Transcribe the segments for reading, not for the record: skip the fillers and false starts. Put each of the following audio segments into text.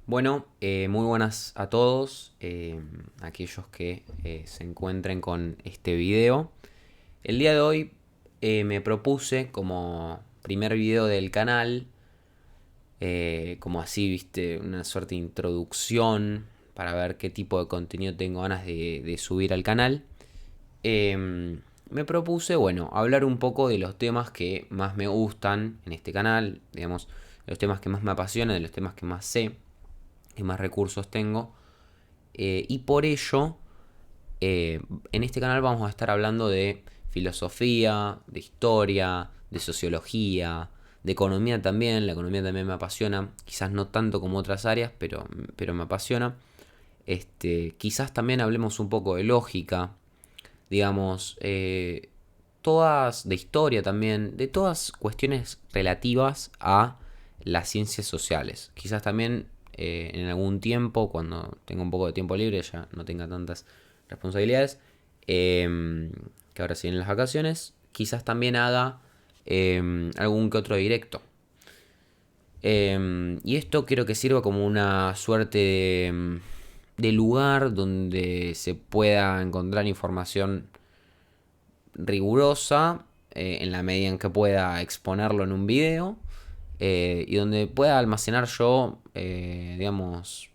Bueno, muy buenas a todos, aquellos que se encuentren con este video. El día de hoy me propuse como primer video del canal, como así, viste, una suerte de introducción para ver qué tipo de contenido tengo ganas de subir al canal. Me propuse, bueno, hablar un poco de los temas que más me gustan en este canal, digamos, de los temas que más me apasionan, de los temas que más sé, que más recursos tengo. Y por ello, en este canal vamos a estar hablando de filosofía, de historia, de sociología, de economía también. La economía también me apasiona, quizás no tanto como otras áreas, pero me apasiona. Quizás también hablemos un poco de lógica, digamos, todas de historia también, de todas cuestiones relativas a las ciencias sociales. Quizás también en algún tiempo, cuando tenga un poco de tiempo libre, ya no tenga tantas responsabilidades, que ahora sí en las vacaciones, quizás también haga algún que otro directo. Y esto quiero que sirva como una suerte de lugar donde se pueda encontrar información rigurosa en la medida en que pueda exponerlo en un video y donde pueda almacenar yo, digamos,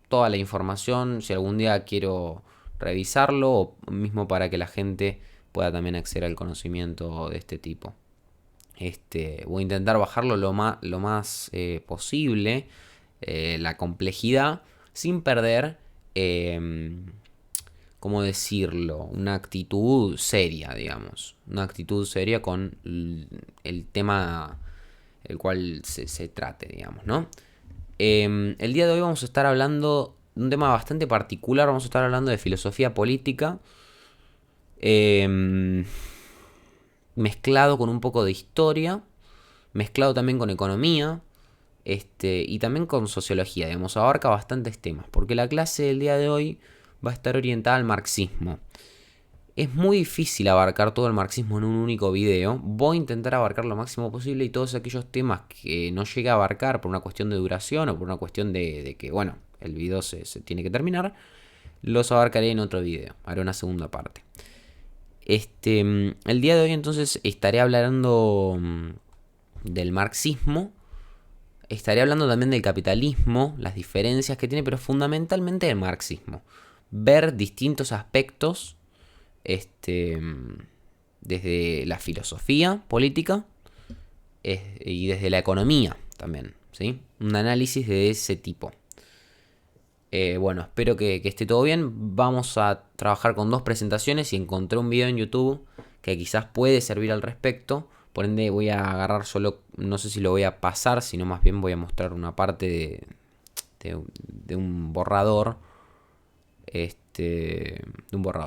toda la información si algún día quiero revisarlo o mismo para que la gente pueda también acceder al conocimiento de este tipo. Voy a intentar bajarlo lo más posible, la complejidad, sin perder, ¿cómo decirlo? Una actitud seria, digamos. Una actitud seria con el tema el cual se trate, digamos, ¿no? El día de hoy vamos a estar hablando de un tema bastante particular, vamos a estar hablando de filosofía política, eh, mezclado con un poco de historia, mezclado también con economía, y también con sociología, digamos, abarca bastantes temas, porque la clase del día de hoy va a estar orientada al marxismo. Es muy difícil abarcar todo el marxismo en un único video. Voy a intentar abarcar lo máximo posible y todos aquellos temas que no llegue a abarcar por una cuestión de duración o por una cuestión de que, bueno, el video se tiene que terminar, los abarcaré en otro video. Haré una segunda parte. El día de hoy entonces estaré hablando del marxismo. Estaré hablando también del capitalismo, las diferencias que tiene, pero fundamentalmente del marxismo. Ver distintos aspectos este, desde la filosofía política y desde la economía también, ¿sí? Un análisis de ese tipo. Bueno, espero que esté todo bien. Vamos a trabajar con dos presentaciones y encontré un video en YouTube que quizás puede servir al respecto. Por ende voy a agarrar solo, no sé si lo voy a pasar, sino más bien voy a mostrar una parte de un borrador.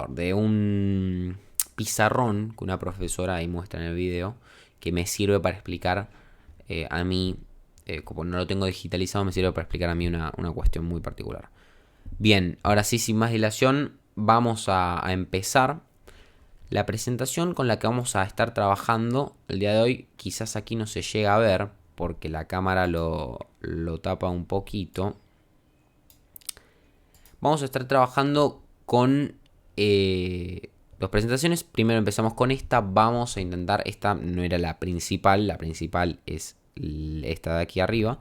De un pizarrón que una profesora ahí muestra en el video, que me sirve para explicar a mí, como no lo tengo digitalizado, me sirve para explicar a mí una cuestión muy particular. Bien, ahora sí, sin más dilación, vamos a empezar la presentación con la que vamos a estar trabajando el día de hoy. Quizás aquí no se llega a ver porque la cámara lo tapa un poquito. Vamos a estar trabajando con dos presentaciones. Primero empezamos con esta. Vamos a intentar, esta no era la principal es esta de aquí arriba.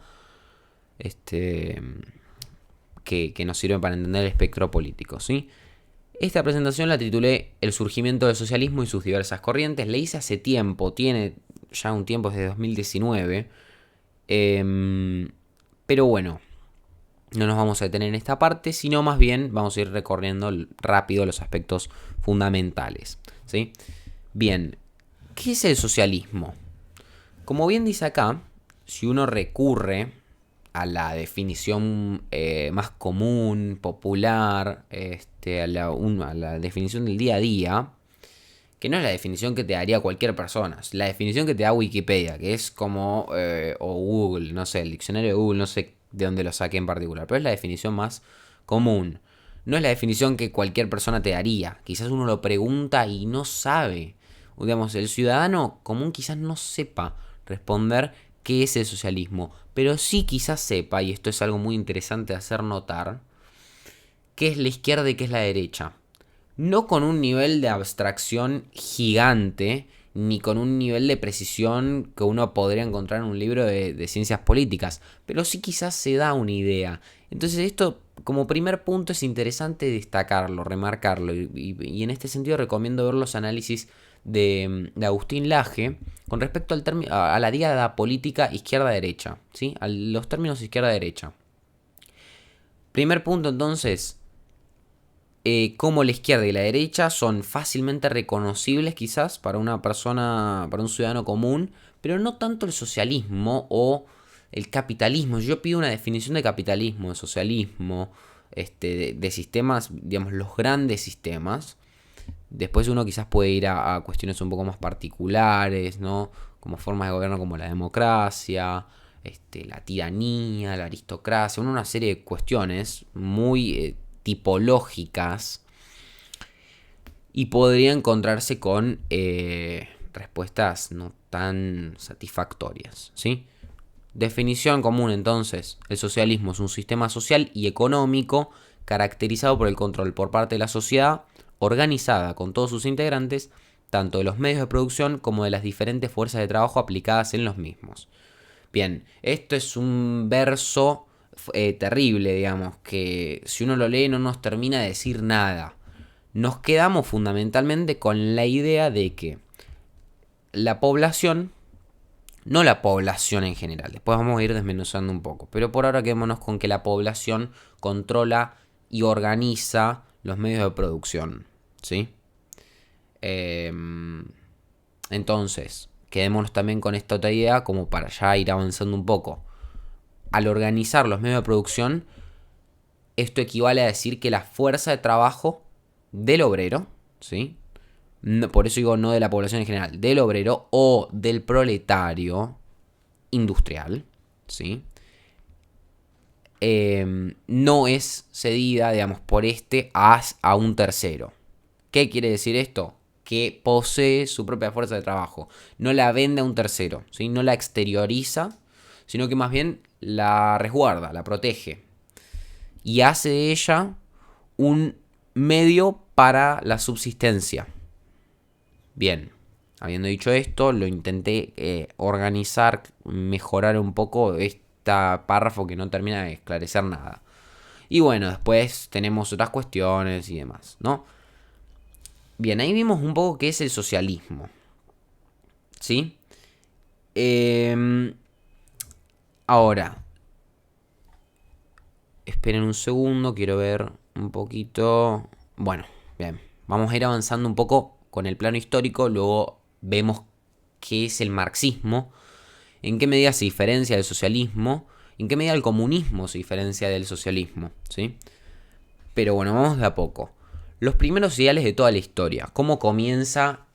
Que nos sirve para entender el espectro político, ¿sí? Esta presentación la titulé El surgimiento del socialismo y sus diversas corrientes. La hice hace tiempo, tiene ya un tiempo, desde 2019. Pero bueno, no nos vamos a detener en esta parte, sino más bien vamos a ir recorriendo rápido los aspectos fundamentales, ¿sí? Bien, ¿qué es el socialismo? Como bien dice acá, si uno recurre a la definición más común, popular, a la definición del día a día, que no es la definición que te daría cualquier persona, es la definición que te da Wikipedia, que es como, o Google, no sé, el diccionario de Google, no sé de dónde lo saqué en particular, pero es la definición más común. No es la definición que cualquier persona te daría. Quizás uno lo pregunta y no sabe. O digamos, el ciudadano común quizás no sepa responder qué es el socialismo. pero sí quizás sepa, y esto es algo muy interesante de hacer notar, qué es la izquierda y qué es la derecha. No con un nivel de abstracción gigante, ni con un nivel de precisión que uno podría encontrar en un libro de ciencias políticas, pero sí quizás se da una idea. Entonces esto, como primer punto, es interesante destacarlo, remarcarlo, y en este sentido recomiendo ver los análisis de Agustín Laje con respecto a la diada política izquierda-derecha, ¿sí? A los términos izquierda-derecha. Primer punto entonces, cómo la izquierda y la derecha son fácilmente reconocibles quizás para una persona, para un ciudadano común, pero no tanto el socialismo o el capitalismo. Yo pido una definición de capitalismo, de socialismo, de sistemas, digamos, los grandes sistemas. Después uno quizás puede ir a cuestiones un poco más particulares, ¿no? Como formas de gobierno como la democracia, la tiranía, la aristocracia, una serie de cuestiones muy tipológicas y podría encontrarse con respuestas no tan satisfactorias, ¿sí? Definición común entonces, el socialismo es un sistema social y económico caracterizado por el control por parte de la sociedad organizada con todos sus integrantes, tanto de los medios de producción como de las diferentes fuerzas de trabajo aplicadas en los mismos. Bien, esto es un verso terrible, digamos, que si uno lo lee no nos termina de decir nada. Nos quedamos fundamentalmente con la idea de que la población, no la población en general, después vamos a ir desmenuzando un poco, pero por ahora quedémonos con que la población controla y organiza los medios de producción, ¿sí? Entonces, quedémonos también con esta otra idea como para ya ir avanzando un poco. Al organizar los medios de producción, esto equivale a decir que la fuerza de trabajo del obrero, ¿sí? No, por eso digo no de la población en general, del obrero o del proletario industrial, ¿sí? No es cedida, digamos, por a un tercero. ¿Qué quiere decir esto? Que posee su propia fuerza de trabajo. No la vende a un tercero, ¿sí? No la exterioriza, sino que más bien la resguarda, la protege. Y hace de ella un medio para la subsistencia. Bien, habiendo dicho esto, lo intenté organizar, mejorar un poco este párrafo que no termina de esclarecer nada. Y bueno, después tenemos otras cuestiones y demás, ¿no? Bien, ahí vimos un poco qué es el socialismo, ¿sí? Ahora, esperen un segundo, quiero ver un poquito. Bueno, bien, vamos a ir avanzando un poco con el plano histórico, luego vemos qué es el marxismo, en qué medida se diferencia del socialismo, en qué medida el comunismo se diferencia del socialismo, ¿sí? Pero bueno, vamos de a poco. Los primeros ideales de toda la historia, cómo comienza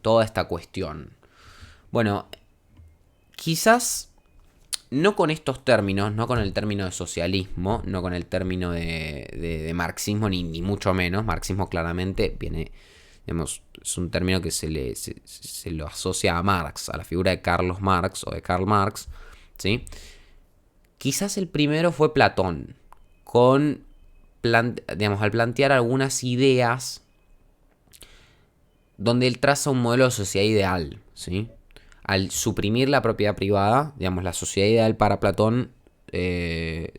toda esta cuestión. Bueno, quizás no con estos términos, no con el término de socialismo, no con el término de marxismo, ni mucho menos. Marxismo claramente viene, digamos, es un término que se lo asocia a Marx, a la figura de Carlos Marx o de Karl Marx, ¿sí? Quizás el primero fue Platón, al plantear algunas ideas donde él traza un modelo de sociedad ideal, ¿sí? Al suprimir la propiedad privada, digamos, la sociedad ideal para Platón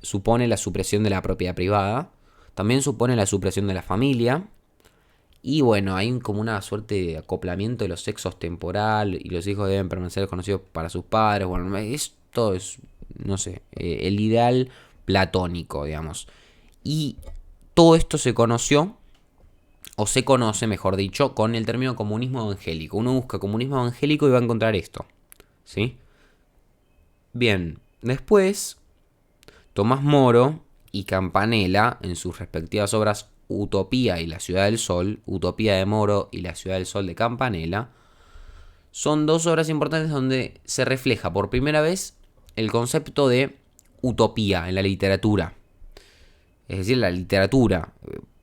supone la supresión de la propiedad privada, también supone la supresión de la familia, y bueno, hay como una suerte de acoplamiento de los sexos temporal, y los hijos deben permanecer conocidos para sus padres. Bueno, esto es, no sé, el ideal platónico, digamos. Y todo esto se conoció, o se conoce, mejor dicho, con el término comunismo evangélico. Uno busca comunismo evangélico y va a encontrar esto, ¿sí? Bien, después, Tomás Moro y Campanella, en sus respectivas obras Utopía y la Ciudad del Sol, Utopía de Moro y la Ciudad del Sol de Campanella, son dos obras importantes donde se refleja por primera vez el concepto de utopía en la literatura. Es decir, la literatura,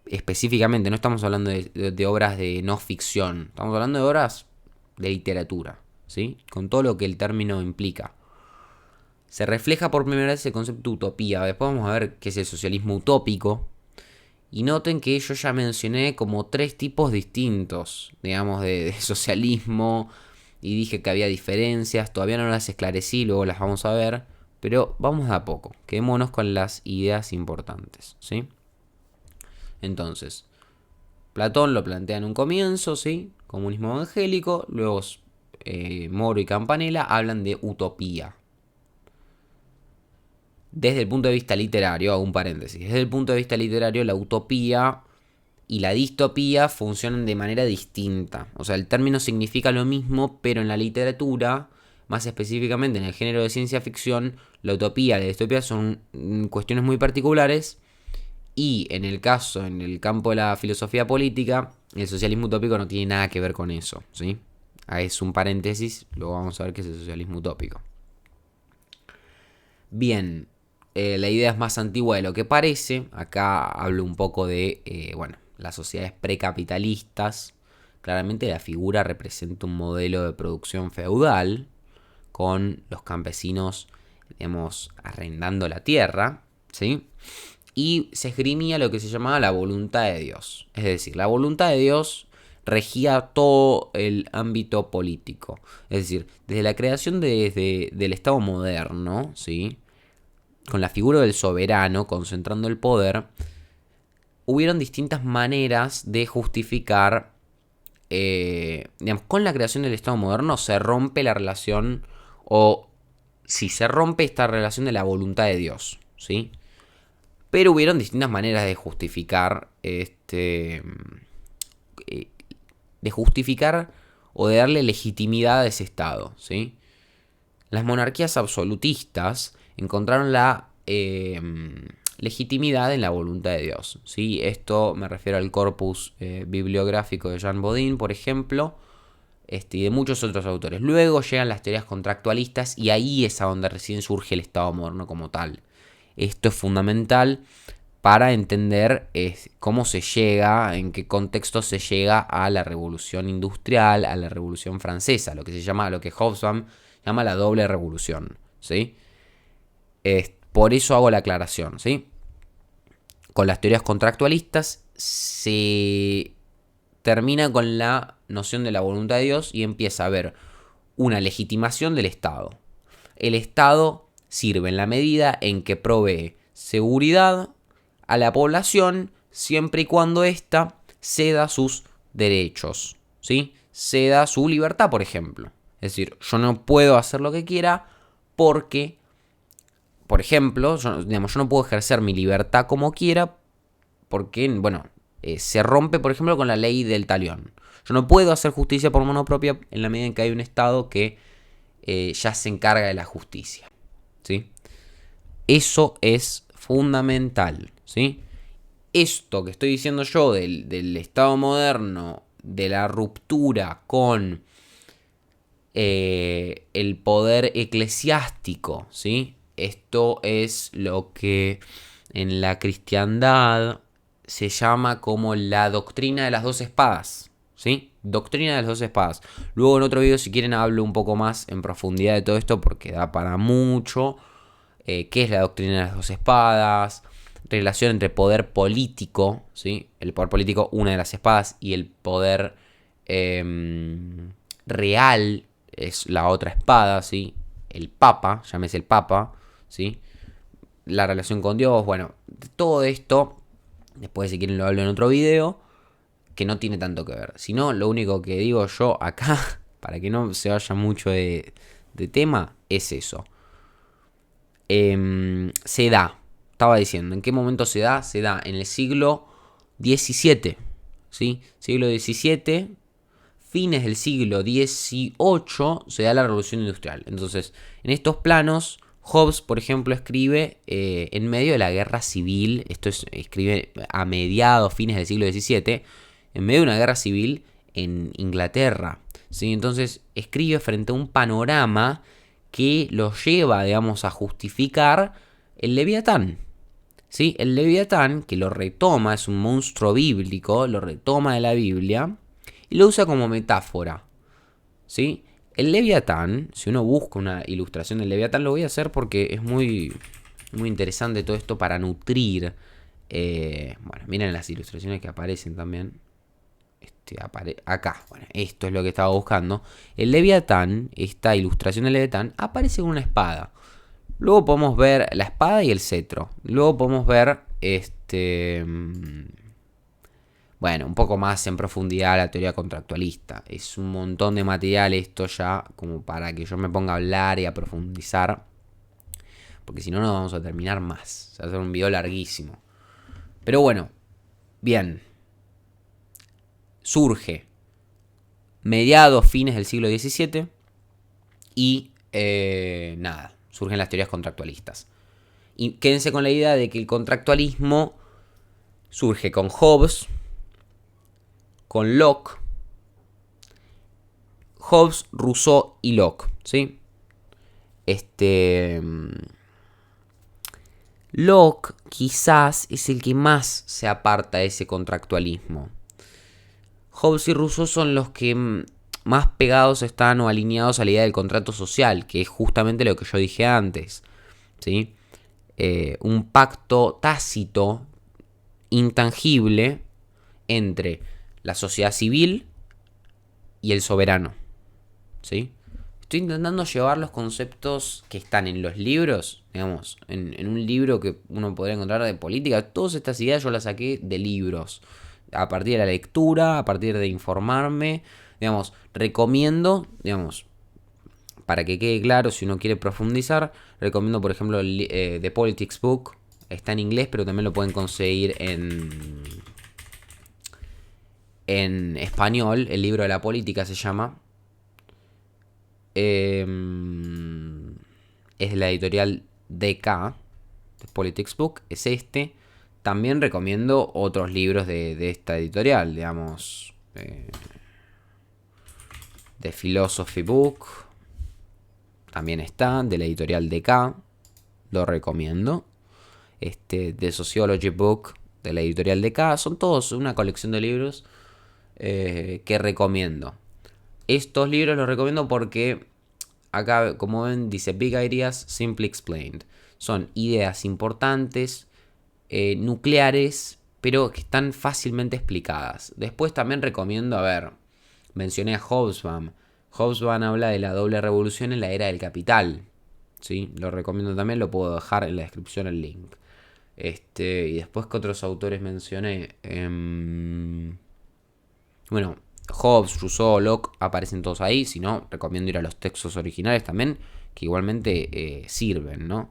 específicamente, no estamos hablando de obras de no ficción, estamos hablando de obras de literatura, ¿sí? Con todo lo que el término implica. se refleja por primera vez el concepto de utopía. Después vamos a ver qué es el socialismo utópico. Y noten que yo ya mencioné como 3 tipos distintos, digamos, de socialismo. Y dije que había diferencias. Todavía no las esclarecí, luego las vamos a ver. Pero vamos de a poco. Quedémonos con las ideas importantes, ¿sí? Entonces, Platón lo plantea en un comienzo, ¿sí? Comunismo evangélico. Luego Moro y Campanella hablan de utopía. Desde el punto de vista literario, hago un paréntesis, desde el punto de vista literario, la utopía y la distopía funcionan de manera distinta. O sea, el término significa lo mismo, pero en la literatura, más específicamente en el género de ciencia ficción, la utopía y la distopía son cuestiones muy particulares. Y en el campo de la filosofía política, el socialismo utópico no tiene nada que ver con eso, ¿sí? Es un paréntesis, luego vamos a ver qué es el socialismo utópico. Bien. La idea es más antigua de lo que parece. Acá hablo un poco de, las sociedades precapitalistas. Claramente la figura representa un modelo de producción feudal con los campesinos, digamos, arrendando la tierra, ¿sí? Y se esgrimía lo que se llamaba la voluntad de Dios. Es decir, la voluntad de Dios regía todo el ámbito político. Es decir, desde la creación del Estado moderno, ¿sí? Con la figura del soberano concentrando el poder, hubieron distintas maneras de justificar, con la creación del Estado moderno se rompe la relación, o si se rompe esta relación de la voluntad de Dios, ¿sí? Pero hubieron distintas maneras de justificar, o de darle legitimidad a ese Estado, ¿sí? Las monarquías absolutistas encontraron la legitimidad en la voluntad de Dios, ¿sí? Esto me refiero al corpus bibliográfico de Jean Bodin, por ejemplo, y de muchos otros autores. Luego llegan las teorías contractualistas y ahí es a donde recién surge el Estado moderno como tal. Esto es fundamental para entender cómo se llega, en qué contexto se llega a la revolución industrial, a la revolución francesa, lo que Hobsbawm llama la doble revolución, ¿sí? Por eso hago la aclaración, ¿sí? Con las teorías contractualistas se termina con la noción de la voluntad de Dios y empieza a haber una legitimación del Estado. El Estado sirve en la medida en que provee seguridad a la población siempre y cuando ésta ceda sus derechos, ¿sí? Ceda su libertad, por ejemplo. Es decir, yo no puedo hacer lo que quiera porque, por ejemplo, yo no puedo ejercer mi libertad como quiera porque, se rompe, por ejemplo, con la ley del talión. Yo no puedo hacer justicia por mano propia en la medida en que hay un Estado que ya se encarga de la justicia, ¿sí? Eso es fundamental, ¿sí? Esto que estoy diciendo yo del Estado moderno, de la ruptura con el poder eclesiástico, ¿sí? Esto es lo que en la cristiandad se llama como la doctrina de las 2 espadas, ¿sí? Doctrina de las 2 espadas. Luego en otro video, si quieren, hablo un poco más en profundidad de todo esto porque da para mucho. ¿Qué es la doctrina de las 2 espadas? Relación entre poder político, ¿sí? El poder político, una de las espadas, y el poder real es la otra espada, ¿sí? El Papa, llámese el Papa, ¿sí? La relación con Dios, todo esto, después si quieren lo hablo en otro video, que no tiene tanto que ver. Sino lo único que digo yo acá, para que no se vaya mucho de tema, es eso. Estaba diciendo, ¿en qué momento se da? Se da en el siglo XVII, ¿sí? Siglo XVII, fines del siglo XVIII, se da la revolución industrial. Entonces, en estos planos, Hobbes, por ejemplo, escribe en medio de la guerra civil, escribe a mediados, fines del siglo XVII, en medio de una guerra civil en Inglaterra, ¿sí? Entonces, escribe frente a un panorama que lo lleva, digamos, a justificar el Leviatán, ¿sí? El Leviatán, que lo retoma, es un monstruo bíblico, lo retoma de la Biblia y lo usa como metáfora, ¿sí? El Leviatán, si uno busca una ilustración del Leviatán, lo voy a hacer porque es muy, muy interesante todo esto para nutrir. Bueno, miren las ilustraciones que aparecen también. Acá, bueno, esto es lo que estaba buscando. El Leviatán, esta ilustración del Leviatán, aparece con una espada. Luego podemos ver la espada y el cetro. Luego podemos ver bueno, un poco más en profundidad la teoría contractualista. Es un montón de material esto ya como para que yo me ponga a hablar y a profundizar. Porque si no, no vamos a terminar más. Se va a hacer un video larguísimo. Pero bueno, bien. Surge mediados, fines del siglo XVII. Y nada, surgen las teorías contractualistas. Y quédense con la idea de que el contractualismo surge con Hobbes, con Locke, Hobbes, Rousseau y Locke, ¿sí? Locke quizás es el que más se aparta de ese contractualismo. Hobbes y Rousseau son los que más pegados están o alineados a la idea del contrato social, que es justamente lo que yo dije antes, ¿sí? Un pacto tácito, intangible, entre la sociedad civil y el soberano, ¿sí? Estoy intentando llevar los conceptos que están en los libros, digamos, en un libro que uno podría encontrar de política. Todas estas ideas yo las saqué de libros, a partir de la lectura, a partir de informarme, digamos, recomiendo, digamos, para que quede claro, si uno quiere profundizar, recomiendo, por ejemplo, The Politics Book. Está en inglés, pero también lo pueden conseguir en español. El libro de la política se llama. Es de la editorial DK, The Politics Book, es este. También recomiendo otros libros de esta editorial, digamos. The Philosophy Book. También está, de la editorial DK. Lo recomiendo. The Sociology Book, de la editorial DK. Son todos una colección de libros que recomiendo. Estos libros los recomiendo porque acá, como ven, dice Big Ideas Simply Explained. Son ideas importantes, nucleares, pero que están fácilmente explicadas. Después también recomiendo, mencioné a Hobsbawm. Hobsbawm habla de la doble revolución en la era del capital, ¿sí? Lo recomiendo también, lo puedo dejar en la descripción el link. Y después, ¿qué otros autores mencioné? Bueno, Hobbes, Rousseau, Locke aparecen todos ahí. Si no, recomiendo ir a los textos originales también, que igualmente sirven, ¿no?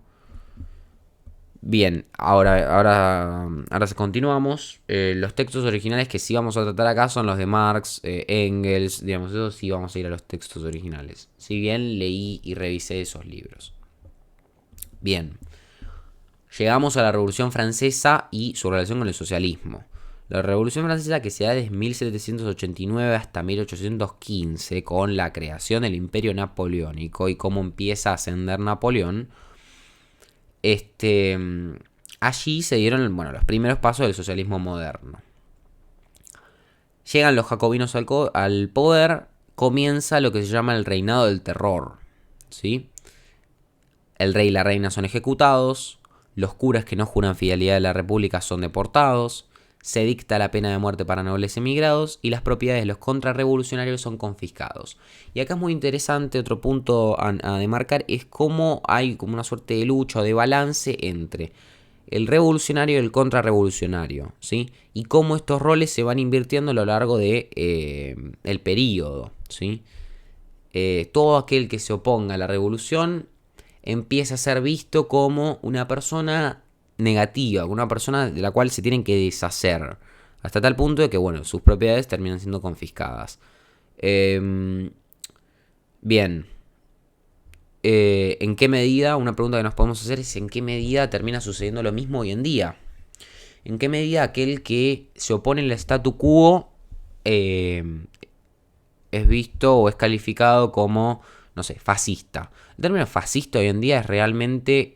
Bien, ahora continuamos. Los textos originales que sí vamos a tratar acá son los de Marx, Engels, digamos, eso sí vamos a ir a los textos originales. Si bien leí y revisé esos libros. Bien, llegamos a la Revolución Francesa y su relación con el socialismo. La Revolución Francesa, que se da desde 1789 hasta 1815, con la creación del Imperio Napoleónico y cómo empieza a ascender Napoleón, allí se dieron los primeros pasos del socialismo moderno. Llegan los jacobinos al poder, comienza lo que se llama el reinado del terror, ¿sí? El rey y la reina son ejecutados, los curas que no juran fidelidad a la república son deportados, se dicta la pena de muerte para nobles emigrados y las propiedades de los contrarrevolucionarios son confiscados. Y acá es muy interesante, otro punto a demarcar, es cómo hay como una suerte de lucha o de balance entre el revolucionario y el contrarrevolucionario, ¿sí? Y cómo estos roles se van invirtiendo a lo largo de el periodo, ¿sí? Todo aquel que se oponga a la revolución empieza a ser visto como una persona negativa, una persona de la cual se tienen que deshacer, hasta tal punto de que, sus propiedades terminan siendo confiscadas. Bien, ¿en qué medida? Una pregunta que nos podemos hacer es ¿en qué medida termina sucediendo lo mismo hoy en día? ¿En qué medida aquel que se opone al statu quo es visto o es calificado como, no sé, fascista? El término fascista hoy en día es realmente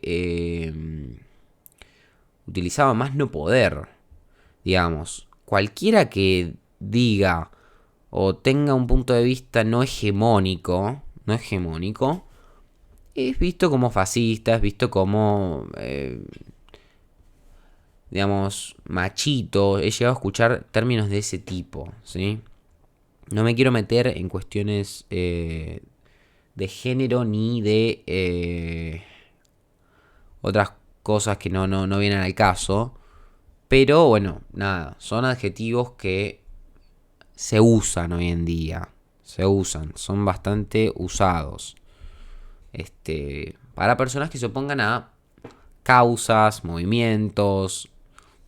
utilizado más no poder. Digamos, cualquiera que diga o tenga un punto de vista no hegemónico, no hegemónico, es visto como fascista, es visto como, digamos, machito. He llegado a escuchar términos de ese tipo, ¿sí? No me quiero meter en cuestiones de género ni de otras cosas que no vienen al caso. Pero bueno, nada, son adjetivos que se usan hoy en día. Se usan, son bastante usados. Para personas que se opongan a causas, movimientos.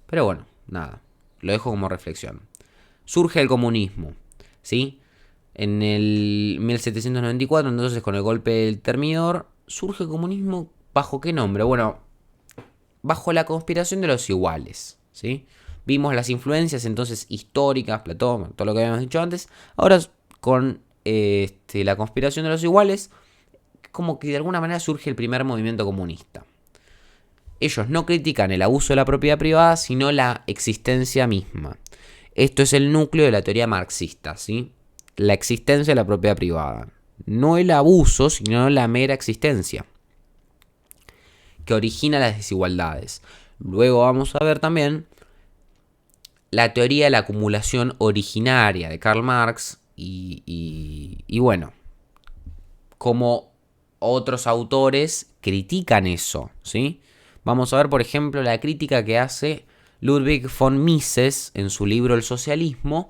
Pero bueno, nada, lo dejo como reflexión. Surge el comunismo, ¿sí? En el 1794, entonces con el golpe del Termidor, surge el comunismo ¿bajo qué nombre? Bueno, bajo la conspiración de los iguales, ¿sí? Vimos las influencias entonces históricas, Platón, todo lo que habíamos dicho antes. Ahora con la conspiración de los iguales, como que de alguna manera surge el primer movimiento comunista. Ellos no critican el abuso de la propiedad privada, sino la existencia misma. Esto es el núcleo de la teoría marxista, ¿sí? La existencia de la propiedad privada. No el abuso, sino la mera existencia, que origina las desigualdades. Luego vamos a ver también la teoría de la acumulación originaria de Karl Marx y bueno, como otros autores critican eso, ¿sí? Vamos a ver, por ejemplo, la crítica que hace Ludwig von Mises en su libro El socialismo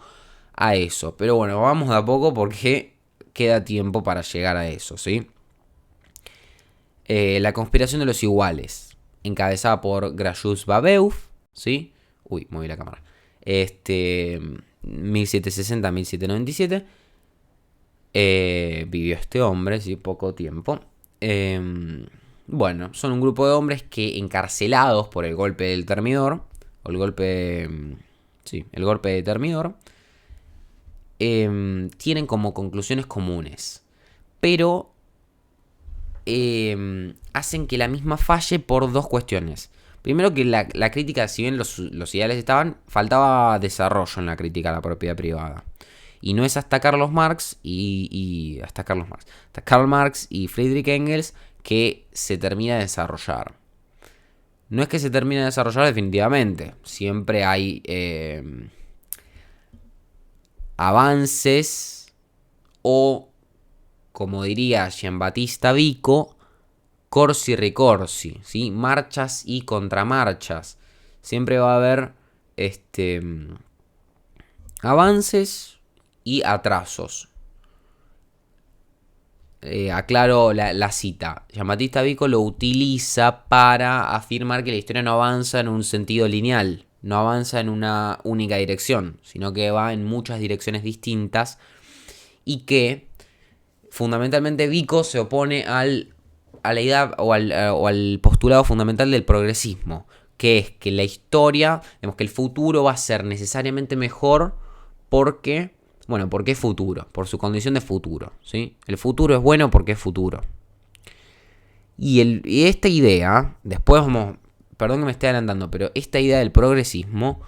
a eso. Pero bueno, vamos de a poco porque queda tiempo para llegar a eso, ¿sí? La conspiración de los iguales, encabezada por Gracchus Babeuf, ¿sí? Uy, moví la cámara. 1760-1797. Vivió este hombre, ¿sí? Poco tiempo. Bueno, son un grupo de hombres que, encarcelados por el golpe del Termidor, o el golpe de Termidor, tienen como conclusiones comunes, pero hacen que la misma falle por dos cuestiones. Primero, que la crítica, si bien los ideales estaban, faltaba desarrollo en la crítica a la propiedad privada. Y no es hasta Karl Marx hasta Karl Marx y Friedrich Engels que se termina de desarrollar. No es que se termine de desarrollar definitivamente. Siempre hay avances o, como diría Giambattista Vico, corsi ricorsi, ¿sí? Marchas y contramarchas. Siempre va a haber avances y atrasos. Aclaro la cita. Giambattista Vico lo utiliza para afirmar que la historia no avanza en un sentido lineal, no avanza en una única dirección, sino que va en muchas direcciones distintas y que fundamentalmente Vico se opone a la idea o al postulado fundamental del progresismo, que es que la historia, vemos que el futuro va a ser necesariamente mejor porque, bueno, porque es futuro, por su condición de futuro, ¿sí? El futuro es bueno porque es futuro. Y esta idea, después perdón que me esté adelantando, pero esta idea del progresismo,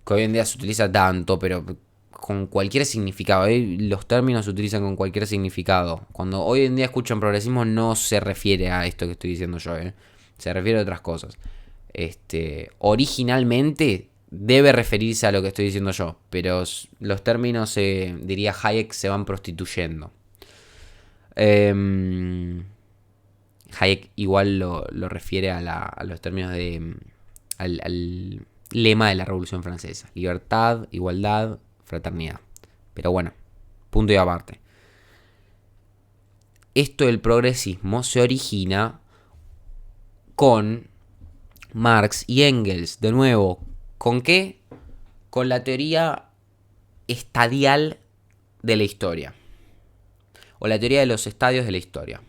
que hoy en día se utiliza tanto, pero con cualquier significado, los términos se utilizan con cualquier significado. Cuando hoy en día escuchan progresismo no se refiere a esto que estoy diciendo yo, se refiere a otras cosas. Originalmente debe referirse a lo que estoy diciendo yo, pero los términos, diría Hayek, se van prostituyendo. Hayek igual lo refiere a los términos de al lema de la Revolución Francesa: libertad, igualdad, fraternidad. Pero bueno, punto y aparte. Esto del progresismo se origina con Marx y Engels, de nuevo. ¿Con qué? Con la teoría estadial de la historia, o la teoría de los estadios de la historia.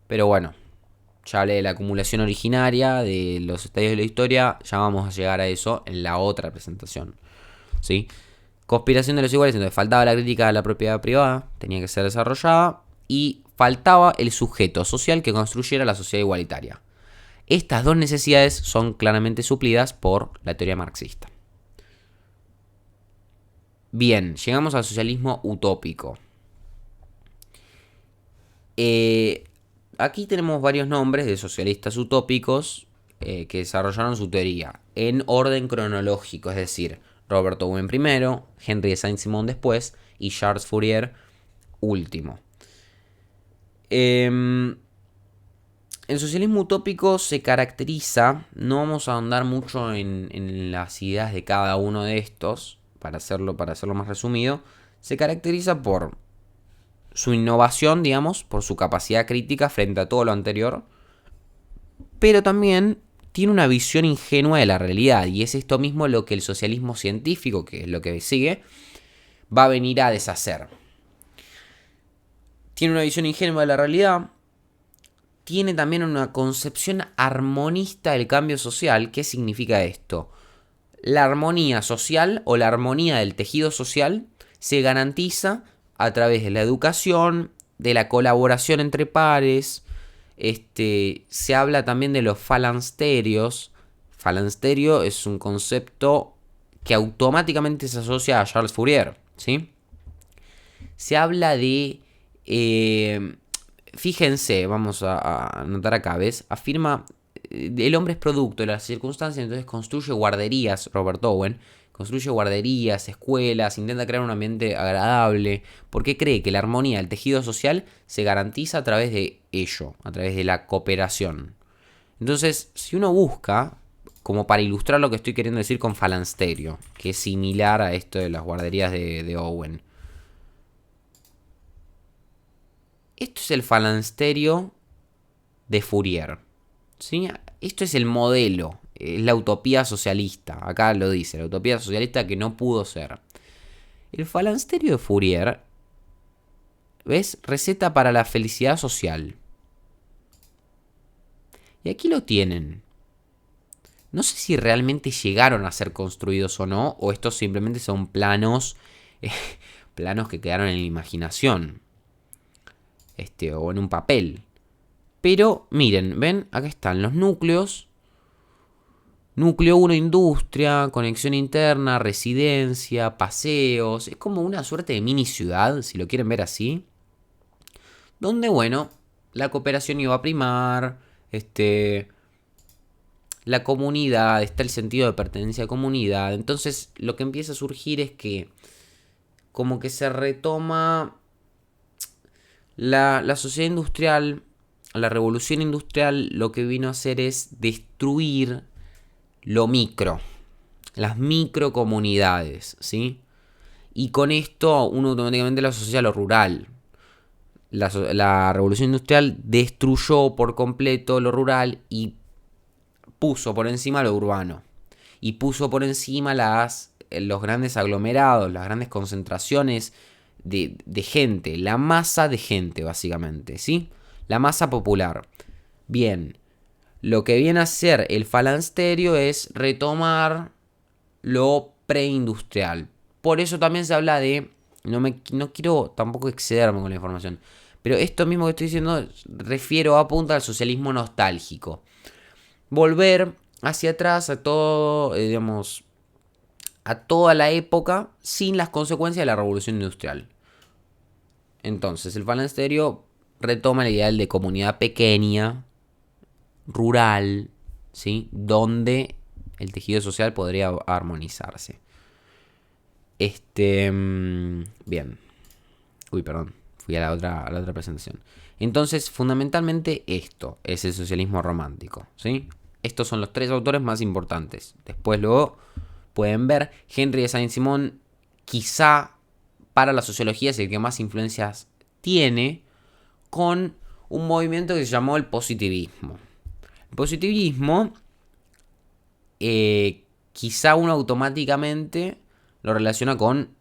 Pero bueno, ya hablé de la acumulación originaria, de los estadios de la historia, ya vamos a llegar a eso en la otra presentación, ¿sí? Conspiración de los iguales, entonces faltaba la crítica a la propiedad privada, tenía que ser desarrollada, y faltaba el sujeto social que construyera la sociedad igualitaria. Estas dos necesidades son claramente suplidas por la teoría marxista. Bien, llegamos al socialismo utópico. Aquí tenemos varios nombres de socialistas utópicos que desarrollaron su teoría en orden cronológico, es decir, Robert Owen primero, Henry de Saint-Simon después y Charles Fourier último. El socialismo utópico se caracteriza, no vamos a ahondar mucho en las ideas de cada uno de estos, para hacerlo más resumido, se caracteriza por su innovación, digamos, por su capacidad crítica frente a todo lo anterior, pero también tiene una visión ingenua de la realidad, y es esto mismo lo que el socialismo científico, que es lo que sigue, va a venir a deshacer. Tiene una visión ingenua de la realidad, tiene también una concepción armonista del cambio social. ¿Qué significa esto? La armonía social o la armonía del tejido social se garantiza a través de la educación, de la colaboración entre pares. Se habla también de los falansterios. Falansterio es un concepto que automáticamente se asocia a Charles Fourier, ¿sí? Se habla de... fíjense, vamos a anotar acá, ¿ves? Afirma, el hombre es producto de las circunstancias, entonces construye guarderías, Robert Owen, construye guarderías, escuelas, intenta crear un ambiente agradable, porque cree que la armonía del tejido social se garantiza a través de ello, a través de la cooperación. Entonces, si uno busca, como para ilustrar lo que estoy queriendo decir con falansterio, que es similar a esto de las guarderías de Owen, esto es el falansterio de Fourier, ¿sí? Esto es el modelo, es la utopía socialista. Acá lo dice, la utopía socialista que no pudo ser. El falansterio de Fourier, ¿ves? Receta para la felicidad social. Y aquí lo tienen. No sé si realmente llegaron a ser construidos o no, o estos simplemente son planos, planos que quedaron en la imaginación, o en un papel. Pero miren, ven, acá están los núcleos. Núcleo 1, industria, conexión interna, residencia, paseos. Es como una suerte de mini ciudad, si lo quieren ver así. Donde, bueno, la cooperación iba a primar, la comunidad, está el sentido de pertenencia a comunidad. Entonces, lo que empieza a surgir es que como que se retoma la sociedad industrial, la revolución industrial, lo que vino a hacer es destruir lo micro, las microcomunidades, ¿sí? Y con esto uno automáticamente lo asocia a lo rural. La revolución industrial destruyó por completo lo rural y puso por encima lo urbano. Y puso por encima los grandes aglomerados, las grandes concentraciones de gente, la masa de gente básicamente, ¿sí? La masa popular. Bien, lo que viene a hacer el falansterio es retomar lo preindustrial. Por eso también se habla de... No quiero tampoco excederme con la información, pero esto mismo que estoy diciendo apunta al socialismo nostálgico. Volver hacia atrás a todo, digamos, a toda la época sin las consecuencias de la revolución industrial. Entonces, el falansterio retoma el ideal de comunidad pequeña, rural, ¿sí? Donde el tejido social podría armonizarse. Bien. Uy, perdón. Fui a la otra presentación. Entonces, fundamentalmente esto es el socialismo romántico, ¿sí? Estos son los tres autores más importantes. Después luego pueden ver Henry de Saint-Simon, quizá para la sociología es el que más influencias tiene, con un movimiento que se llamó el positivismo. El positivismo, quizá uno automáticamente lo relaciona con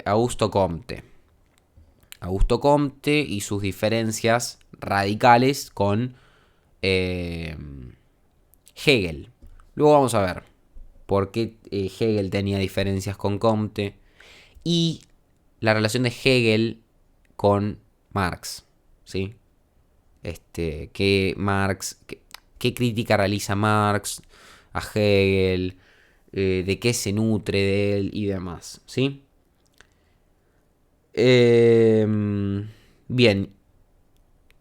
Augusto Comte. Augusto Comte y sus diferencias radicales con Hegel. Luego vamos a ver por qué Hegel tenía diferencias con Comte y la relación de Hegel con Marx, ¿sí? ¿Qué crítica realiza Marx a Hegel? De qué se nutre de él y demás, ¿sí? Bien,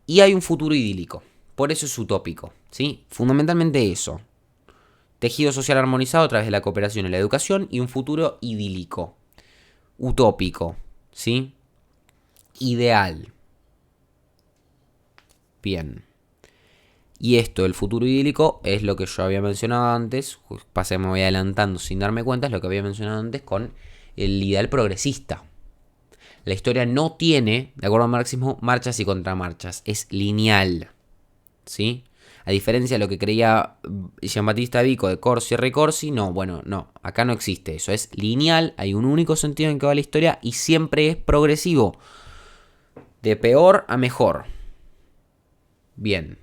y hay un futuro idílico. Por eso es utópico, ¿sí? Fundamentalmente eso. Tejido social armonizado a través de la cooperación y la educación y un futuro idílico, utópico, ¿sí? Ideal. Bien. Y esto, el futuro idílico, es lo que yo había mencionado antes. Me voy adelantando sin darme cuenta, es lo que había mencionado antes con el ideal progresista. La historia no tiene, de acuerdo al marxismo, marchas y contramarchas. Es lineal, ¿sí? A diferencia de lo que creía Giambattista Vico de Corsi y Ricorsi, no, acá no existe eso. Es lineal, hay un único sentido en que va la historia y siempre es progresivo. De peor a mejor. Bien.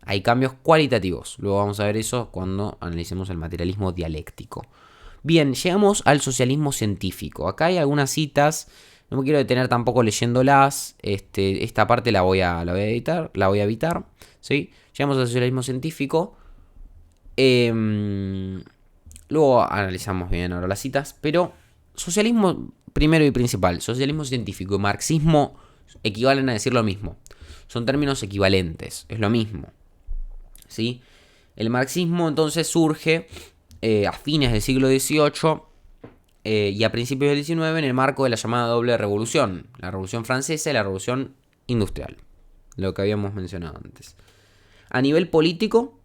Hay cambios cualitativos. Luego vamos a ver eso cuando analicemos el materialismo dialéctico. Bien, llegamos al socialismo científico. Acá hay algunas citas. No me quiero detener tampoco leyéndolas. Esta parte la voy a evitar. ¿Sí? Llegamos al socialismo científico. Luego analizamos bien ahora las citas. Pero socialismo primero y principal. Socialismo científico y marxismo equivalen a decir lo mismo. Son términos equivalentes. Es lo mismo. ¿Sí? El marxismo entonces surge a fines del siglo XVIII y a principios del XIX en el marco de la llamada doble revolución, la revolución francesa y la revolución industrial, lo que habíamos mencionado antes. A nivel político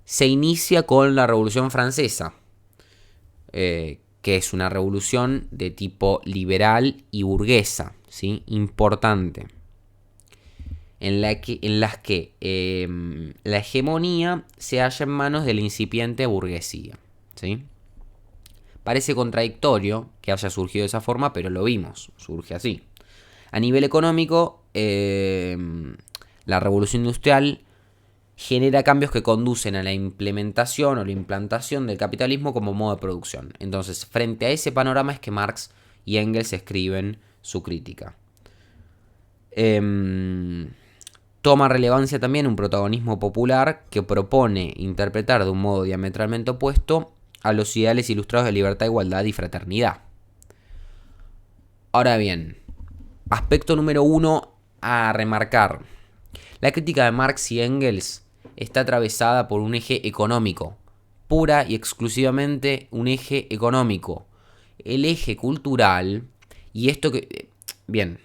se inicia con la revolución francesa, que es una revolución de tipo liberal y burguesa, ¿sí? Importante. En las que la hegemonía se halla en manos de la incipiente burguesía, ¿sí? Parece contradictorio que haya surgido de esa forma, pero lo vimos, surge así. A nivel económico, la revolución industrial genera cambios que conducen a la implementación o la implantación del capitalismo como modo de producción. Entonces, frente a ese panorama es que Marx y Engels escriben su crítica. Toma relevancia también un protagonismo popular que propone interpretar de un modo diametralmente opuesto a los ideales ilustrados de libertad, igualdad y fraternidad. Ahora bien, aspecto número 1 a remarcar. La crítica de Marx y Engels está atravesada por un eje económico, pura y exclusivamente un eje económico. El eje cultural, y esto que... Bien,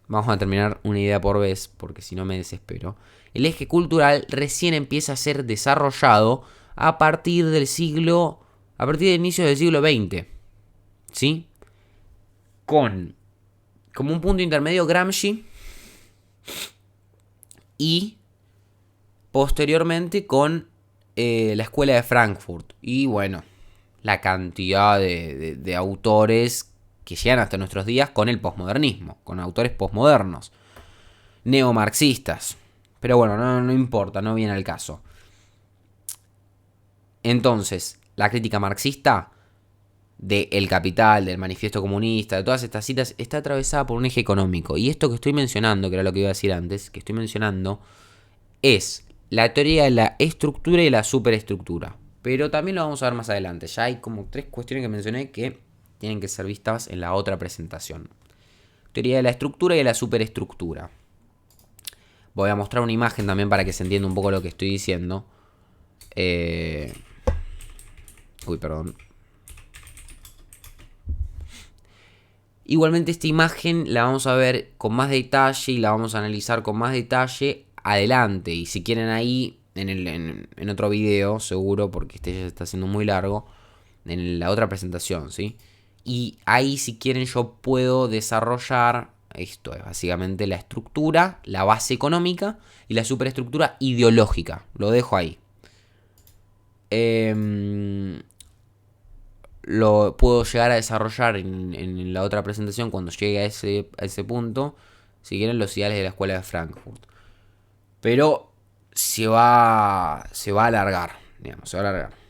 vamos a terminar una idea por vez, porque si no me desespero. El eje cultural recién empieza a ser desarrollado a partir del inicio del siglo XX. ¿Sí? Como un punto intermedio Gramsci y posteriormente con la escuela de Frankfurt. Y bueno, la cantidad de autores que llegan hasta nuestros días con el posmodernismo, con autores posmodernos, neomarxistas. Pero bueno, no importa, no viene al caso. Entonces, la crítica marxista de El Capital, del Manifiesto Comunista, de todas estas citas, está atravesada por un eje económico. Y esto que estoy mencionando, que era lo que iba a decir antes, que estoy mencionando, es la teoría de la estructura y la superestructura. Pero también lo vamos a ver más adelante. Ya hay como 3 cuestiones que mencioné que tienen que ser vistas en la otra presentación. Teoría de la estructura y de la superestructura. Voy a mostrar una imagen también para que se entienda un poco lo que estoy diciendo. Perdón. Igualmente esta imagen la vamos a ver con más detalle y la vamos a analizar con más detalle adelante. Y si quieren ahí, en otro video, seguro, porque este ya se está haciendo muy largo, en la otra presentación, ¿sí? Y ahí, si quieren, yo puedo desarrollar, esto es básicamente la estructura, la base económica y la superestructura ideológica. Lo dejo ahí. Lo puedo llegar a desarrollar en la otra presentación cuando llegue a ese punto, si quieren, los ideales de la escuela de Frankfurt. Pero se va a alargar, digamos, se va a alargar.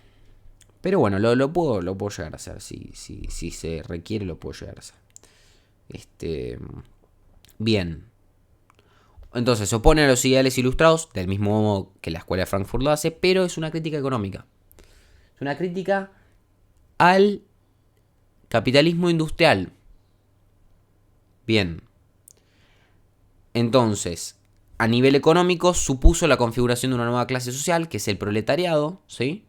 Pero bueno, lo puedo llegar a hacer. Si se requiere, lo puedo llegar a hacer. Bien. Entonces, se opone a los ideales ilustrados, del mismo modo que la escuela de Frankfurt lo hace, pero es una crítica económica. Es una crítica al capitalismo industrial. Bien. Entonces, a nivel económico supuso la configuración de una nueva clase social, que es el proletariado, ¿sí?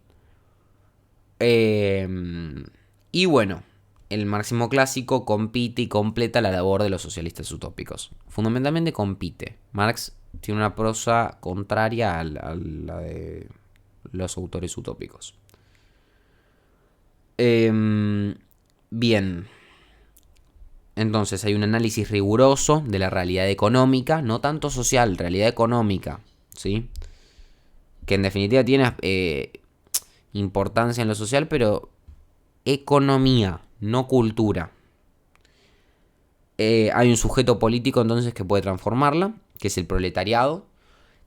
Y bueno, el marxismo clásico compite y completa la labor de los socialistas utópicos. Fundamentalmente compite. Marx tiene una prosa contraria a la de los autores utópicos. Bien. Entonces hay un análisis riguroso de la realidad económica, no tanto social, realidad económica, ¿sí? Que en definitiva tiene importancia en lo social, pero economía, no cultura. Hay un sujeto político entonces que puede transformarla, que es el proletariado,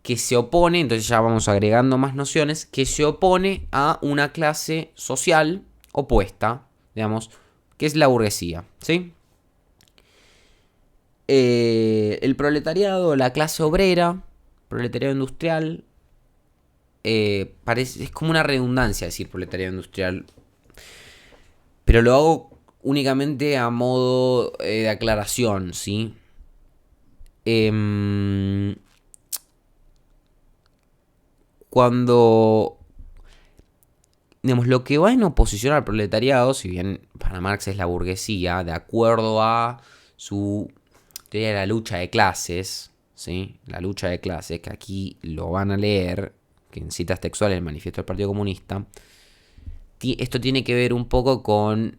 que se opone, entonces ya vamos agregando más nociones, que se opone a una clase social opuesta, digamos, que es la burguesía, ¿sí? El proletariado, la clase obrera, proletariado industrial, es como una redundancia decir proletariado industrial, pero lo hago únicamente a modo de aclaración, ¿sí? Cuando, digamos, lo que va en oposición al proletariado, si bien para Marx es la burguesía, de acuerdo a su teoría de la lucha de clases, ¿sí? La lucha de clases, que aquí lo van a leer, que en citas textuales del manifiesto del Partido Comunista, esto tiene que ver un poco con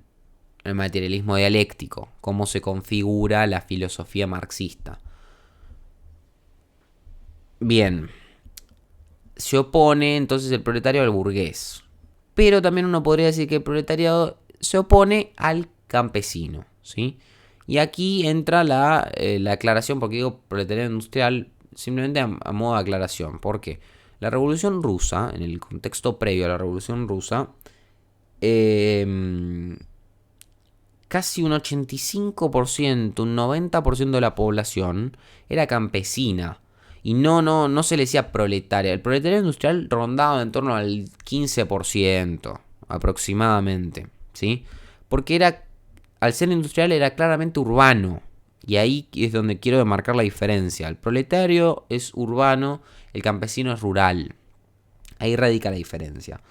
el materialismo dialéctico, cómo se configura la filosofía marxista. Bien, se opone entonces el proletario al burgués, pero también uno podría decir que el proletariado se opone al campesino, ¿sí? Y aquí entra la aclaración, porque digo proletariado industrial simplemente a modo de aclaración. ¿Por qué? La Revolución Rusa, en el contexto previo a la Revolución Rusa, casi un 85%, un 90% de la población era campesina. Y no se le decía proletaria. El proletariado industrial rondaba en torno al 15% aproximadamente, ¿sí? Porque al ser industrial era claramente urbano. Y ahí es donde quiero demarcar la diferencia. El proletario es urbano, el campesino es rural. Ahí radica la diferencia.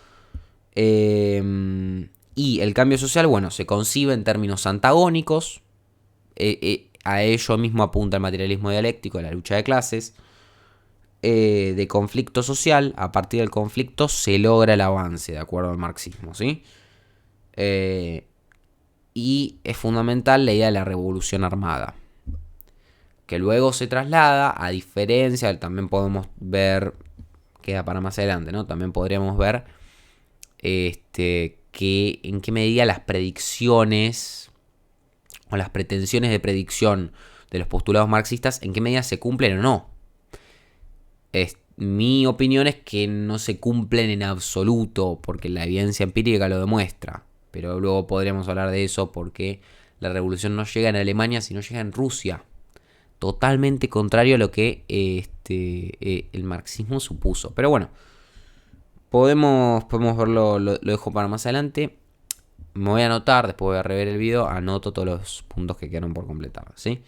Y el cambio social, bueno, se concibe en términos antagónicos. A ello mismo apunta el materialismo dialéctico de la lucha de clases. De conflicto social, a partir del conflicto se logra el avance, de acuerdo al marxismo, ¿sí? Y es fundamental la idea de la revolución armada, que luego se traslada, a diferencia, también podemos ver, queda para más adelante, ¿no? También podríamos ver que en qué medida las predicciones o las pretensiones de predicción de los postulados marxistas, en qué medida se cumplen o no. Mi opinión es que no se cumplen en absoluto, porque la evidencia empírica lo demuestra. Pero luego podríamos hablar de eso porque la revolución no llega en Alemania, sino llega en Rusia. Totalmente contrario a lo que el marxismo supuso. Pero bueno, podemos verlo, lo dejo para más adelante. Me voy a anotar, después voy a rever el video, anoto todos los puntos que quedaron por completar, ¿sí?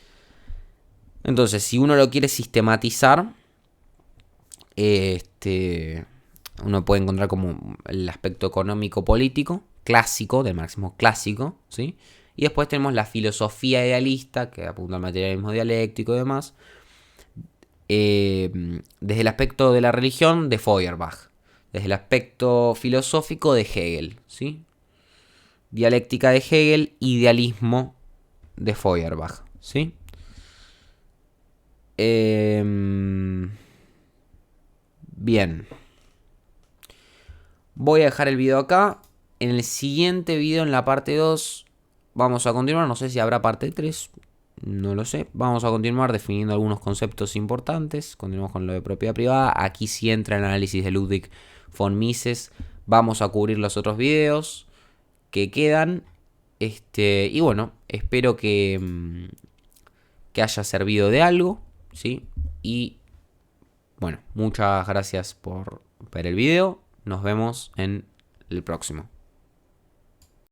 Entonces, si uno lo quiere sistematizar, uno puede encontrar como el aspecto económico-político clásico, del marxismo clásico, ¿sí? Y después tenemos la filosofía idealista, que apunta al materialismo dialéctico y demás, desde el aspecto de la religión, de Feuerbach, desde el aspecto filosófico, de Hegel, ¿sí? Dialéctica de Hegel, idealismo de Feuerbach, ¿sí? Bien. Voy a dejar el video acá. En el siguiente video, en la parte 2, vamos a continuar. No sé si habrá parte 3. No lo sé. Vamos a continuar definiendo algunos conceptos importantes. Continuamos con lo de propiedad privada. Aquí sí entra el análisis de Ludwig von Mises. Vamos a cubrir los otros videos que quedan. Y bueno, espero que haya servido de algo, ¿sí? Y bueno, muchas gracias por ver el video. Nos vemos en el próximo.